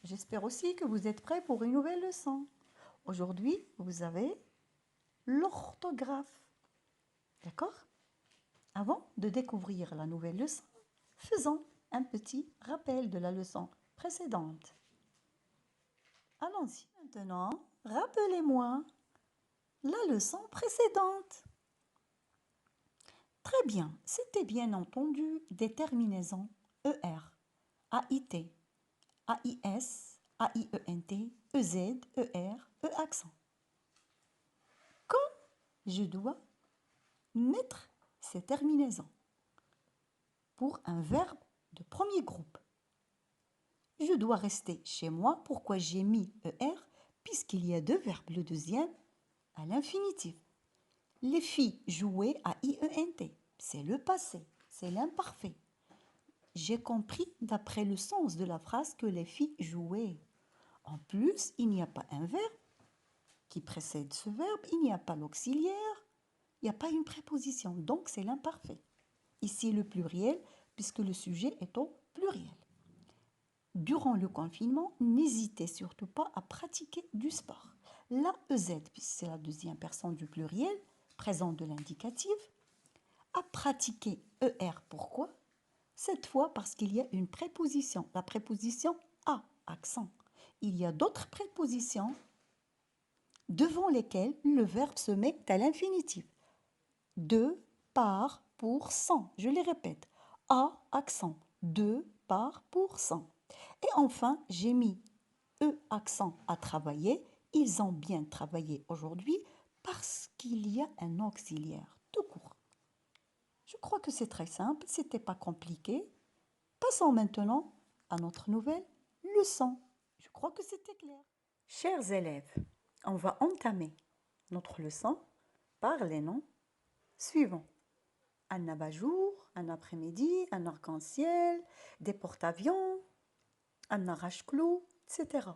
J'espère aussi que vous êtes prêts pour une nouvelle leçon. Aujourd'hui, vous avez l'orthographe. D'accord? Avant de découvrir la nouvelle leçon, faisons un petit rappel de la leçon précédente. Allons-y maintenant. Rappelez-moi la leçon précédente. Très bien, c'était bien entendu des terminaisons ER, AIT, AIS, AIENT, EZ, ER, E accent. Quand je dois mettre ces terminaisons pour un verbe de premier groupe, je dois rester chez moi. Pourquoi j'ai mis ER? Puisqu'il y a deux verbes, le deuxième à l'infinitif. Les filles jouaient à IENT, c'est le passé, c'est l'imparfait. J'ai compris d'après le sens de la phrase que les filles jouaient. En plus, il n'y a pas un verbe qui précède ce verbe, il n'y a pas l'auxiliaire, il n'y a pas une préposition, donc c'est l'imparfait. Ici le pluriel, puisque le sujet est au pluriel. Durant le confinement, n'hésitez surtout pas à pratiquer du sport. La EZ, puisque c'est la deuxième personne du pluriel, présent de l'indicatif, à pratiquer ER. Pourquoi? Cette fois parce qu'il y a une préposition, la préposition à, accent. Il y a d'autres prépositions devant lesquelles le verbe se met à l'infinitif. De, par, pour, sans. Je les répète. À, accent. De, par, pour, sans. Et enfin, j'ai mis E accent à travailler. Ils ont bien travaillé aujourd'hui parce qu'il y a un auxiliaire tout court. Je crois que c'est très simple, c'était pas compliqué. Passons maintenant à notre nouvelle leçon. Je crois que c'était clair. Chers élèves, on va entamer notre leçon par les noms suivants. Un abat-jour, un après-midi, un arc-en-ciel, des porte-avions, un arrache-clous, etc.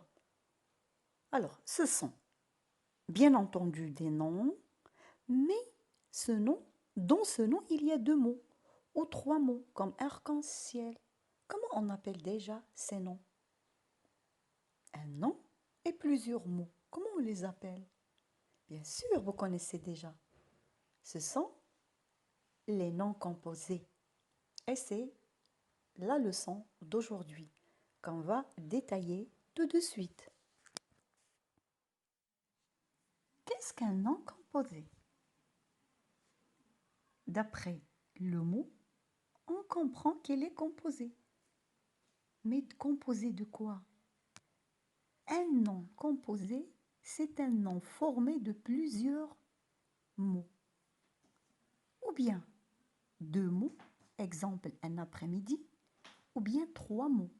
Alors, ce sont bien entendu des noms, mais dans ce nom, il y a deux mots ou trois mots, comme arc-en-ciel. Comment on appelle déjà ces noms? Un nom et plusieurs mots. Comment on les appelle? Bien sûr, vous connaissez déjà. Ce sont les noms composés. Et c'est la leçon d'aujourd'hui qu'on va détailler tout de suite. Qu'est-ce qu'un nom composé? D'après le mot, on comprend qu'il est composé. Mais composé de quoi? Un nom composé, c'est un nom formé de plusieurs mots. Ou bien deux mots, exemple un après-midi, ou bien trois mots.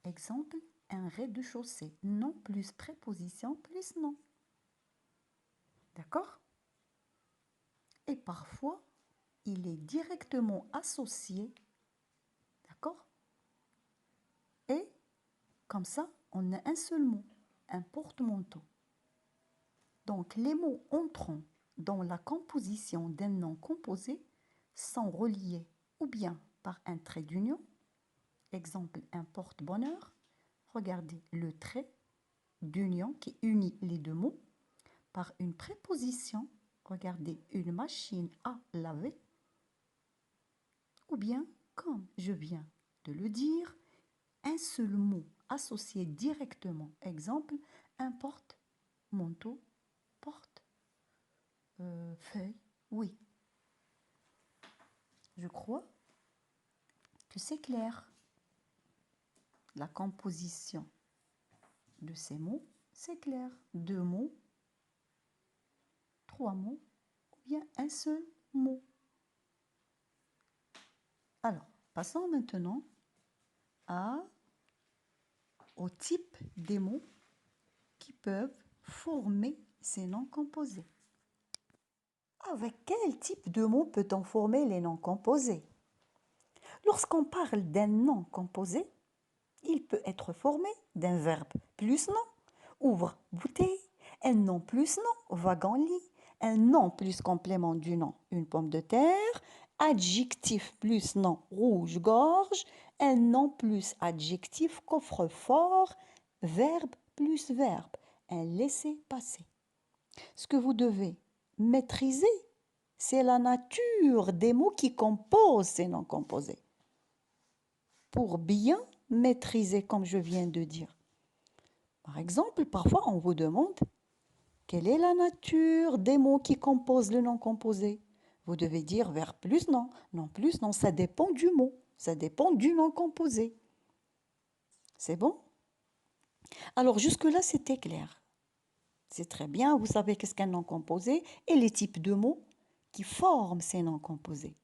Exemple, un rez-de-chaussée, nom plus préposition plus nom. D'accord? Et parfois, il est directement associé, d'accord? Et comme ça, on a un seul mot, un porte-manteau. Donc, les mots entrant dans la composition d'un nom composé sont reliés ou bien par un trait d'union, exemple un porte-bonheur, regardez le trait d'union qui unit les deux mots, par une préposition, regardez une machine à laver, ou bien, comme je viens de le dire, un seul mot associé directement, exemple un porte-manteau, porte-feuille, oui. Je crois que c'est clair. La composition de ces mots, c'est clair. Deux mots, trois mots, ou bien un seul mot. Alors, passons maintenant au type des mots qui peuvent former ces noms composés. Avec quel type de mots peut-on former les noms composés? Lorsqu'on parle d'un nom composé, il peut être formé d'un verbe plus nom, ouvre, bouteille, un nom plus nom, wagon-lit, un nom plus complément du nom, une pomme de terre, adjectif plus nom, rouge-gorge, un nom plus adjectif, coffre-fort, verbe plus verbe, un laissez-passer. Ce que vous devez maîtriser, c'est la nature des mots qui composent ces noms composés. Pour bien maîtriser, comme je viens de dire. Par exemple, parfois on vous demande quelle est la nature des mots qui composent le nom composé. Vous devez dire verbe plus non, non plus non, ça dépend du mot, ça dépend du nom composé. C'est bon? Alors jusque-là, c'était clair. C'est très bien, vous savez qu'est-ce qu'un nom composé et les types de mots qui forment ces noms composés.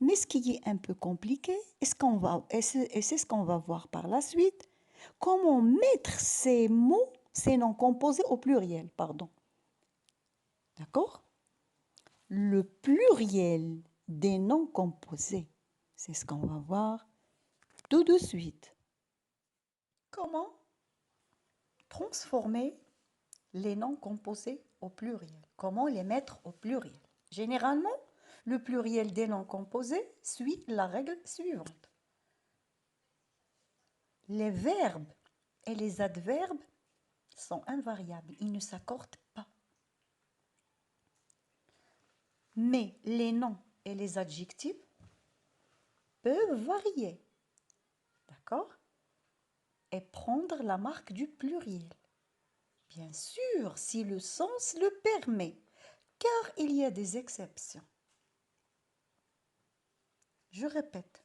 Mais ce qui est un peu compliqué, et c'est ce qu'on va voir par la suite, comment mettre ces mots, ces noms composés au pluriel, pardon. D'accord? Le pluriel des noms composés, c'est ce qu'on va voir tout de suite. Comment transformer les noms composés au pluriel? Comment les mettre au pluriel? Généralement, le pluriel des noms composés suit la règle suivante. Les verbes et les adverbes sont invariables, ils ne s'accordent pas. Mais les noms et les adjectifs peuvent varier, d'accord? Et prendre la marque du pluriel. Bien sûr, si le sens le permet, car il y a des exceptions. Je répète,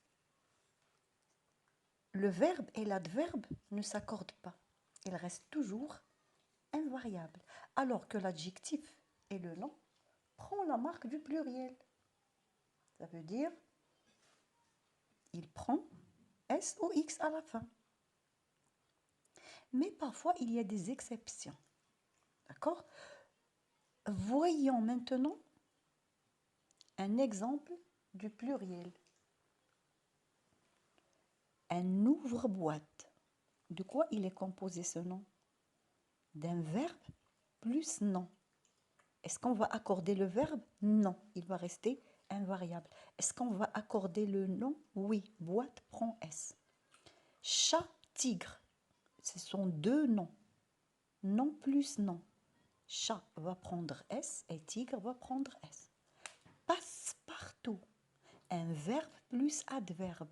le verbe et l'adverbe ne s'accordent pas. Ils restent toujours invariables, alors que l'adjectif et le nom prennent la marque du pluriel. Ça veut dire, il prend S ou X à la fin. Mais parfois, il y a des exceptions. D'accord? Voyons maintenant un exemple du pluriel. Un ouvre-boîte. De quoi il est composé ce nom? D'un verbe plus nom. Est-ce qu'on va accorder le verbe? Non, il va rester invariable. Est-ce qu'on va accorder le nom? Oui, boîte prend S. Chat, tigre, ce sont deux noms. Nom plus nom. Chat va prendre S et tigre va prendre S. Passe-partout, un verbe plus adverbe.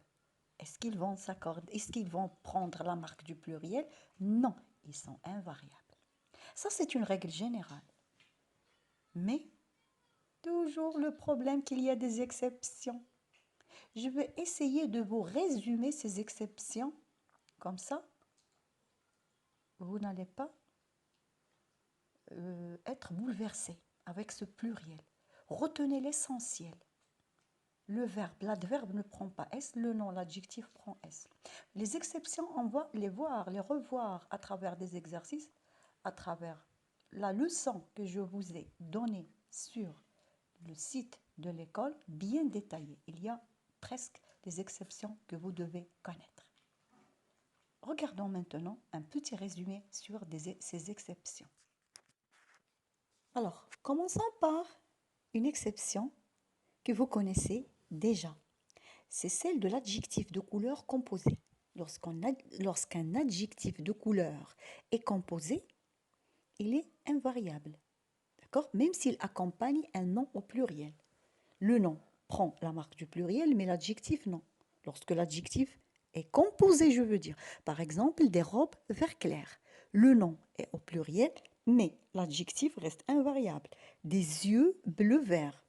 Est-ce qu'ils vont s'accorder? Est-ce qu'ils vont prendre la marque du pluriel? Non, ils sont invariables. Ça, c'est une règle générale. Mais toujours le problème qu'il y a des exceptions. Je vais essayer de vous résumer ces exceptions. Comme ça, vous n'allez pas être bouleversé avec ce pluriel. Retenez l'essentiel. Le verbe, l'adverbe ne prend pas S, le nom, l'adjectif prend S. Les exceptions, on va les voir, les revoir à travers des exercices, à travers la leçon que je vous ai donnée sur le site de l'école, bien détaillée. Il y a presque des exceptions que vous devez connaître. Regardons maintenant un petit résumé sur ces exceptions. Alors, commençons par une exception que vous connaissez déjà. C'est celle de l'adjectif de couleur composé. Lorsqu'un adjectif de couleur est composé, il est invariable. D'accord? Même s'il accompagne un nom au pluriel. Le nom prend la marque du pluriel, mais l'adjectif non. Lorsque l'adjectif est composé, je veux dire. Par exemple, des robes vert clair. Le nom est au pluriel, mais l'adjectif reste invariable. Des yeux bleu-vert.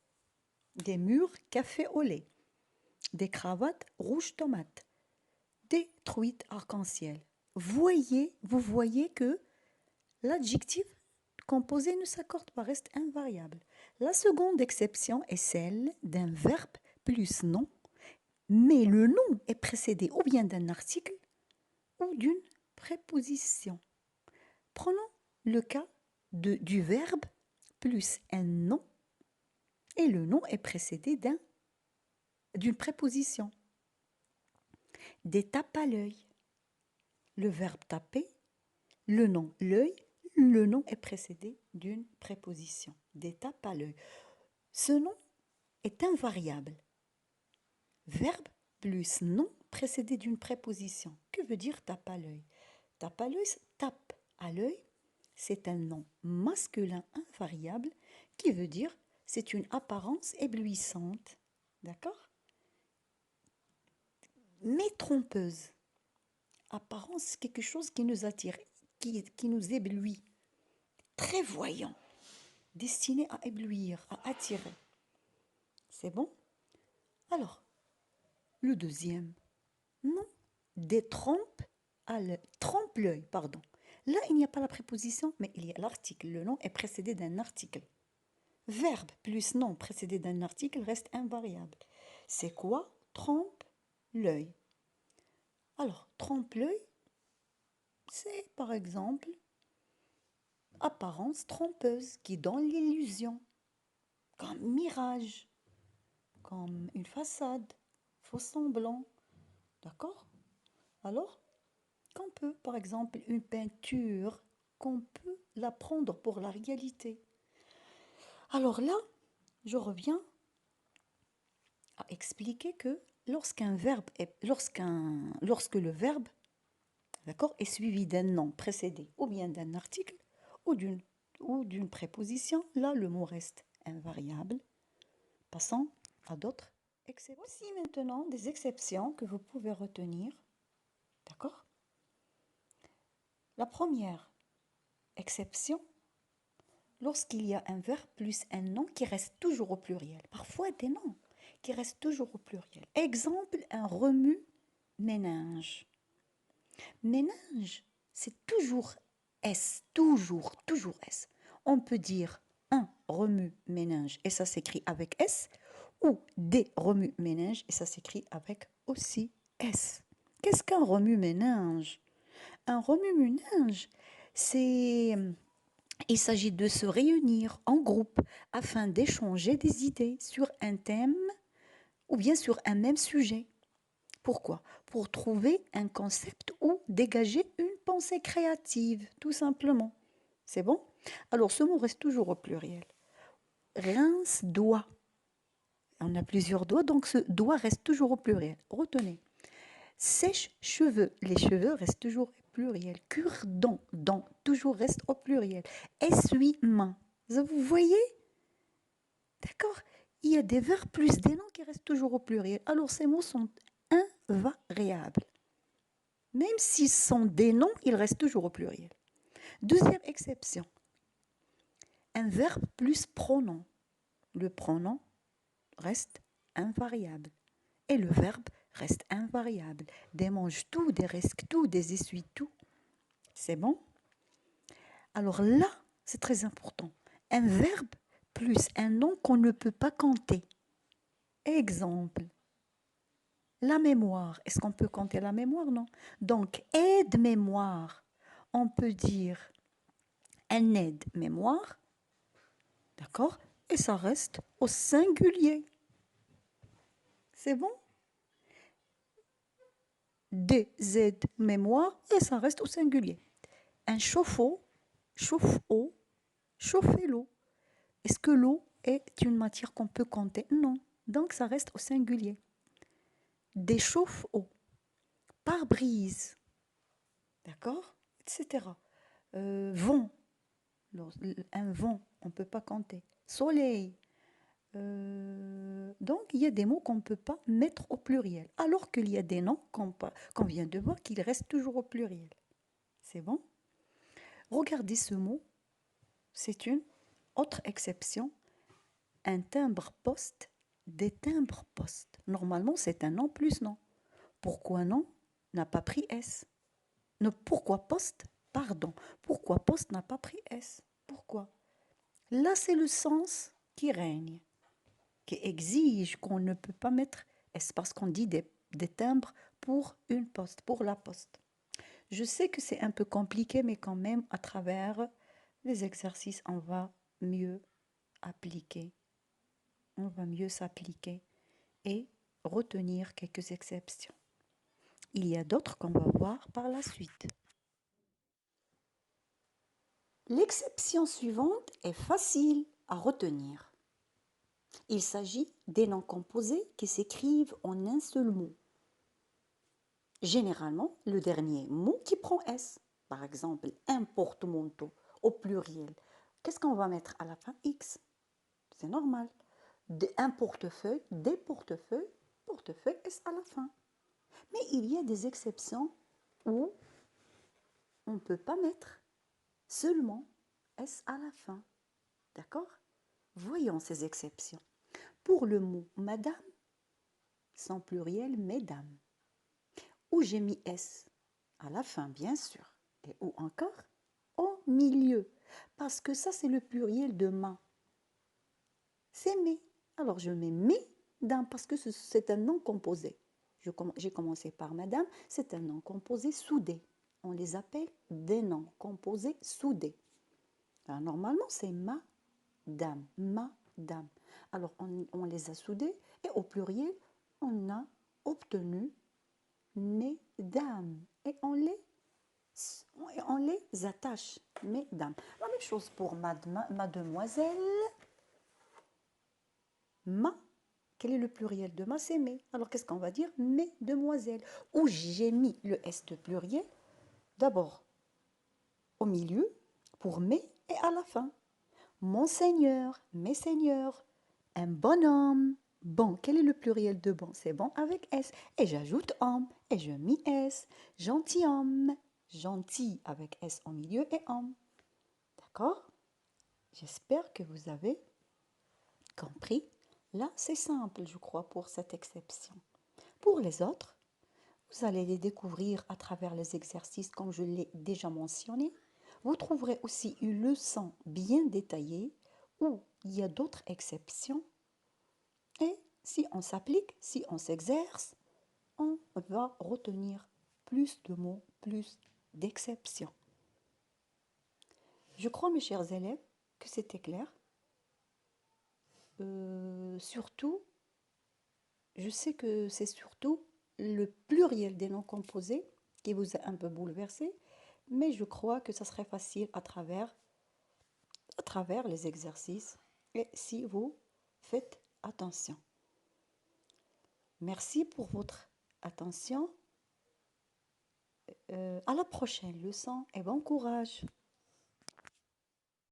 Des murs café au lait. Des cravates rouge tomate. Des truites arc-en-ciel. Vous voyez que l'adjectif composé ne s'accorde pas, reste invariable. La seconde exception est celle d'un verbe plus nom, mais le nom est précédé ou bien d'un article ou d'une préposition. Prenons le cas du verbe plus un nom et le nom est précédé d'une préposition. Des tapes à l'œil. Le verbe taper, le nom l'œil, le nom est précédé d'une préposition. Des tapes à l'œil. Ce nom est invariable. Verbe plus nom précédé d'une préposition. Que veut dire tape à l'œil? Tape à l'œil, tape à l'œil, c'est un nom masculin invariable qui veut dire c'est une apparence éblouissante. D'accord? Mais trompeuse. Apparence, c'est quelque chose qui nous attire, qui nous éblouit. Très voyant, destiné à éblouir, à attirer. C'est bon? Alors, le deuxième, non, des trompes à l'œil. Trompe-l'œil, pardon. Là, il n'y a pas la préposition, mais il y a l'article. Le nom est précédé d'un article. Verbe plus nom précédé d'un article reste invariable. C'est quoi? Trompe-l'œil. Alors, trompe-l'œil, c'est par exemple apparence trompeuse qui donne l'illusion, comme mirage, comme une façade, faux semblant. D'accord? Alors, qu'on peut, par exemple, une peinture, qu'on peut la prendre pour la réalité. Alors là, je reviens à expliquer que lorsque le verbe, d'accord, est suivi d'un nom précédé ou bien d'un article ou d'une préposition, là le mot reste invariable. Passons à d'autres exceptions. Voici maintenant des exceptions que vous pouvez retenir. D'accord? La première exception, lorsqu'il y a un verbe plus un nom qui reste toujours au pluriel. Parfois des noms qui restent toujours au pluriel. Exemple, un remue-ménage. Ménage, c'est toujours S, toujours S. On peut dire un remue-ménage et ça s'écrit avec S, ou des remue-ménage et ça s'écrit avec aussi S. Qu'est-ce qu'un remue-ménage? Un remue-ménage, il s'agit de se réunir en groupe afin d'échanger des idées sur un thème ou bien sur un même sujet. Pourquoi? Pour trouver un concept ou dégager une pensée créative, tout simplement. C'est bon? Alors, ce mot reste toujours au pluriel. Rince-doigt. On a plusieurs doigts, donc ce doigt reste toujours au pluriel. Retenez. Sèche-cheveux. Les cheveux restent toujours au pluriel. Cure-dent. Dent toujours reste au pluriel. Essuie-main. Vous voyez? D'accord? Il y a des verbes plus des noms qui restent toujours au pluriel. Alors, ces mots sont invariables. Même s'ils sont des noms, ils restent toujours au pluriel. Deuxième exception. Un verbe plus pronom. Le pronom reste invariable. Et le verbe reste invariable. Des mange-tout, des risque-tout, des essuie-tout. C'est bon? Alors là, c'est très important. Un verbe plus un nom qu'on ne peut pas compter. Exemple. La mémoire. Est-ce qu'on peut compter la mémoire? Non. Donc, aide-mémoire. On peut dire un aide-mémoire. D'accord? Et ça reste au singulier. C'est bon? Des aides-mémoire et ça reste au singulier. Un chauffe-eau, chauffe-eau, chauffer l'eau. Est-ce que l'eau est une matière qu'on peut compter? Non. Donc ça reste au singulier. Des chauffe-eau, pare-brise, d'accord? Etc. Vent, un vent, on ne peut pas compter. Soleil. Donc, il y a des mots qu'on ne peut pas mettre au pluriel, alors qu'il y a des noms qu'on vient de voir qu'ils restent toujours au pluriel. C'est bon? Regardez ce mot, c'est une autre exception. Un timbre-poste, des timbres-postes. Normalement, c'est un nom plus nom. Pourquoi non n'a pas pris S? Non, pourquoi poste? Pardon. Pourquoi poste n'a pas pris S? Pourquoi? Là, c'est le sens qui règne, qui exige qu'on ne peut pas mettre S parce qu'on dit des timbres pour une poste, pour la poste. Je sais que c'est un peu compliqué, mais quand même, à travers les exercices, on va mieux appliquer. On va mieux s'appliquer et retenir quelques exceptions. Il y a d'autres qu'on va voir par la suite. L'exception suivante est facile à retenir. Il s'agit des noms composés qui s'écrivent en un seul mot. généralement le dernier mot qui prend S. Par exemple, un porte-manteau au pluriel. Qu'est-ce qu'on va mettre à la fin? X. C'est normal. Un portefeuille, des portefeuilles, portefeuille S à la fin. Mais il y a des exceptions où on ne peut pas mettre seulement S à la fin. D'accord? Voyons ces exceptions. Pour le mot madame, sans pluriel, mesdames. Où j'ai mis S à la fin, bien sûr. Et où encore? Au milieu. Parce que ça, c'est le pluriel de ma. C'est mes. Alors, je mets mesdames parce que c'est un nom composé. J'ai commencé par madame, c'est un nom composé soudé. On les appelle des noms composés soudés. Alors, normalement, c'est madame, madame. Alors, on les a soudés et au pluriel, on a obtenu mesdames. Et on les attache, mesdames. La même chose pour mademoiselle. Ma, quel est le pluriel de ma? C'est mes. Alors qu'est-ce qu'on va dire? Mesdemoiselles. Où j'ai mis le S de pluriel, d'abord au milieu pour mes et à la fin. Monseigneur, mes seigneurs, un bonhomme. Bon, quel est le pluriel de bon? C'est bon avec S. Et j'ajoute homme et je mis S. Gentilhomme, gentil avec S au milieu et homme. D'accord? J'espère que vous avez compris. Là, c'est simple, je crois, pour cette exception. Pour les autres, vous allez les découvrir à travers les exercices, comme je l'ai déjà mentionné. Vous trouverez aussi une leçon bien détaillée où il y a d'autres exceptions. Et si on s'applique, si on s'exerce, on va retenir plus de mots, plus d'exceptions. Je crois, mes chers élèves, que c'était clair. Surtout, je sais que c'est surtout le pluriel des noms composés qui vous a un peu bouleversé, mais je crois que ça serait facile à travers les exercices et si vous faites attention. Merci pour votre attention. À la prochaine leçon et bon courage.